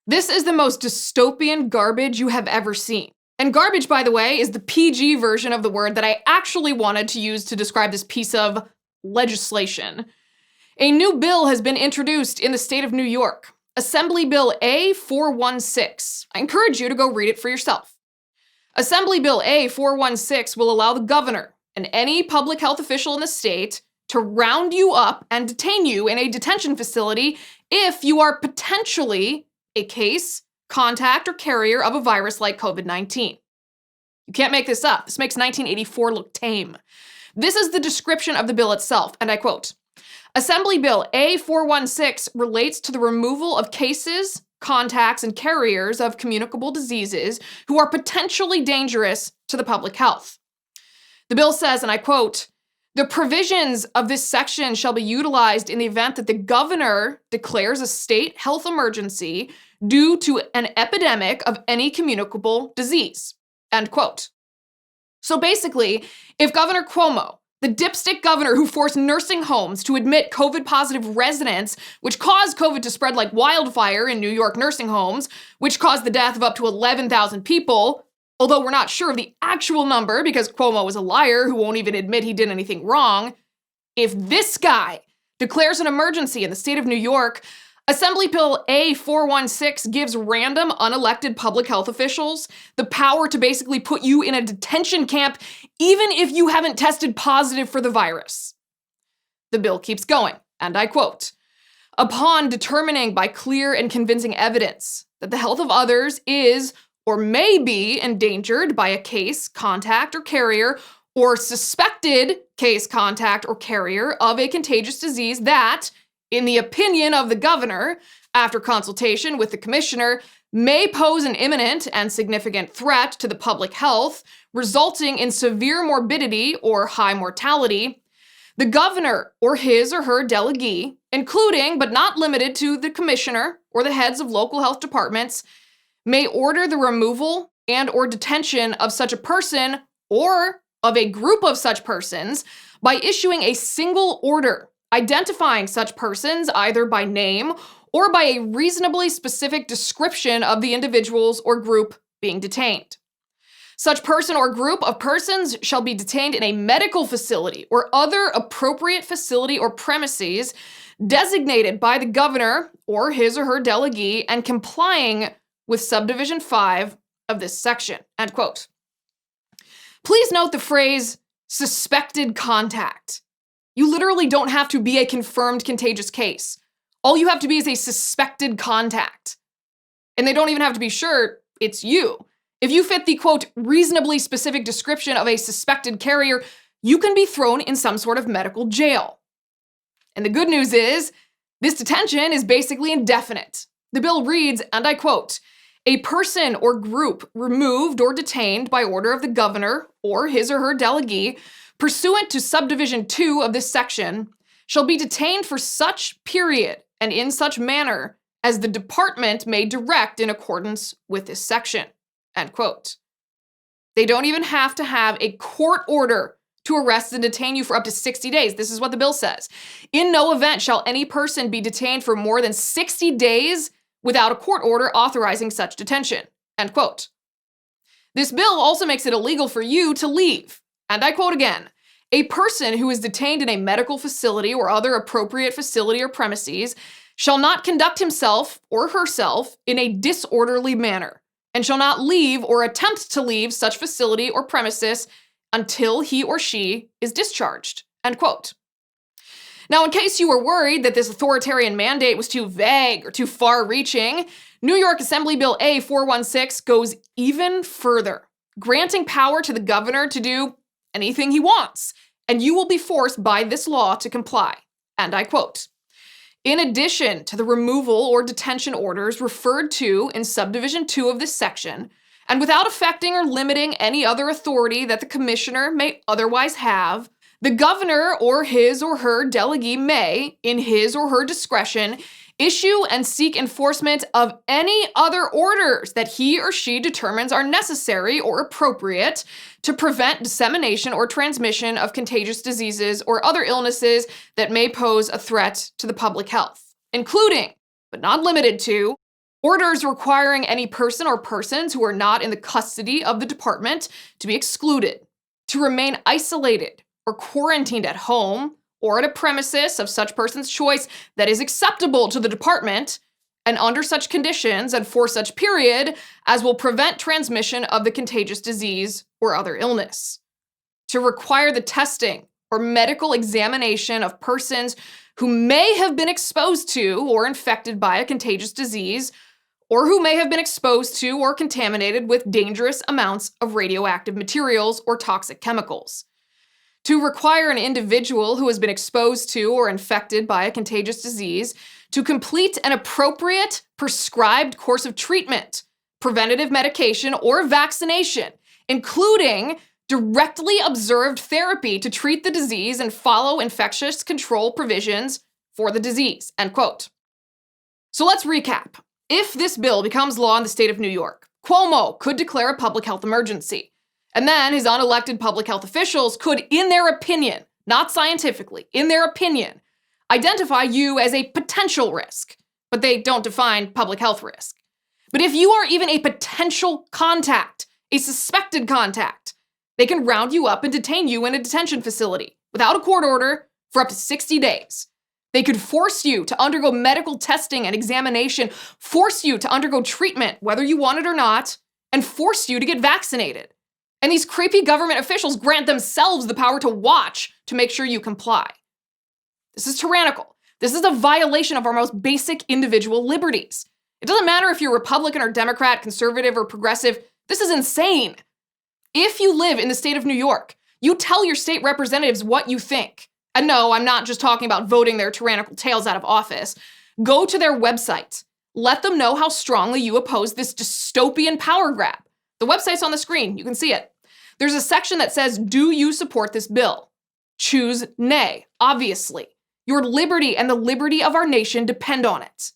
This is the most dystopian garbage you have ever seen. And garbage, by the way, is the PG version of the word that I actually wanted to use to describe this piece of legislation. A new bill has been introduced in the state of New York, Assembly Bill A416. I encourage you to go read it for yourself. Assembly Bill A416 will allow the governor and any public health official in the state to round you up and detain you in a detention facility if you are potentially a case, contact, or carrier of a virus like COVID-19. You can't make this up. This makes 1984 look tame. This is the description of the bill itself, and I quote, Assembly Bill A416 relates to the removal of cases, contacts, and carriers of communicable diseases who are potentially dangerous to the public health. The bill says, and I quote, the provisions of this section shall be utilized in the event that the governor declares a state health emergency due to an epidemic of any communicable disease, end quote. So basically, if Governor Cuomo, the dipstick governor who forced nursing homes to admit COVID-positive residents, which caused COVID to spread like wildfire in New York nursing homes, which caused the death of up to 11,000 people, although we're not sure of the actual number because Cuomo is a liar who won't even admit he did anything wrong, if this guy declares an emergency in the state of New York, Assembly Bill A416 gives random unelected public health officials the power to basically put you in a detention camp even if you haven't tested positive for the virus. The bill keeps going, and I quote, upon determining by clear and convincing evidence that the health of others is or may be endangered by a case, contact, or carrier, or suspected case, contact, or carrier of a contagious disease that, in the opinion of the governor, after consultation with the commissioner, may pose an imminent and significant threat to the public health, resulting in severe morbidity or high mortality, the governor or his or her delegee, including but not limited to the commissioner or the heads of local health departments, may order the removal and or detention of such a person or of a group of such persons by issuing a single order identifying such persons either by name or by a reasonably specific description of the individuals or group being detained. Such person or group of persons shall be detained in a medical facility or other appropriate facility or premises designated by the governor or his or her delegee and complying with subdivision 5 of this section, end quote. Please note the phrase suspected contact. You literally don't have to be a confirmed contagious case. All you have to be is a suspected contact. And they don't even have to be sure it's you. If you fit the, quote, reasonably specific description of a suspected carrier, you can be thrown in some sort of medical jail. And the good news is, this detention is basically indefinite. The bill reads, and I quote, a person or group removed or detained by order of the governor or his or her delegee pursuant to subdivision 2 of this section, shall be detained for such period and in such manner as the department may direct in accordance with this section, end quote. They don't even have to have a court order to arrest and detain you for up to 60 days. This is what the bill says. In no event shall any person be detained for more than 60 days without a court order authorizing such detention, end quote. This bill also makes it illegal for you to leave. And I quote again, a person who is detained in a medical facility or other appropriate facility or premises shall not conduct himself or herself in a disorderly manner and shall not leave or attempt to leave such facility or premises until he or she is discharged, end quote. Now, in case you were worried that this authoritarian mandate was too vague or too far-reaching, New York Assembly Bill A416 goes even further, granting power to the governor to do anything he wants, and you will be forced by this law to comply. And I quote, in addition to the removal or detention orders referred to in subdivision 2 of this section, and without affecting or limiting any other authority that the commissioner may otherwise have, the governor or his or her delegee may, in his or her discretion, issue and seek enforcement of any other orders that he or she determines are necessary or appropriate to prevent dissemination or transmission of contagious diseases or other illnesses that may pose a threat to the public health, including, but not limited to, Orders requiring any person or persons who are not in the custody of the department to be excluded, to remain isolated or quarantined at home or at a premises of such person's choice that is acceptable to the department, and under such conditions and for such period as will prevent transmission of the contagious disease or other illness. To require the testing or medical examination of persons who may have been exposed to or infected by a contagious disease, or who may have been exposed to or contaminated with dangerous amounts of radioactive materials or toxic chemicals. To require an individual who has been exposed to or infected by a contagious disease to complete an appropriate prescribed course of treatment, preventative medication, or vaccination, including directly observed therapy to treat the disease and follow infectious control provisions for the disease, end quote. So let's recap. If this bill becomes law in the state of New York, Cuomo could declare a public health emergency. And then his unelected public health officials could, in their opinion, not scientifically, in their opinion, identify you as a potential risk, but they don't define public health risk. But if you are even a potential contact, a suspected contact, they can round you up and detain you in a detention facility without a court order for up to 60 days. They could force you to undergo medical testing and examination, force you to undergo treatment, whether you want it or not, and force you to get vaccinated. And these creepy government officials grant themselves the power to watch to make sure you comply. This is tyrannical. This is a violation of our most basic individual liberties. It doesn't matter if you're Republican or Democrat, conservative or progressive. This is insane. If you live in the state of New York, you tell your state representatives what you think. And no, I'm not just talking about voting their tyrannical tails out of office. Go to their website. Let them know how strongly you oppose this dystopian power grab. The website's on the screen. You can see it. There's a section that says, do you support this bill? Choose nay, obviously. Your liberty and the liberty of our nation depend on it.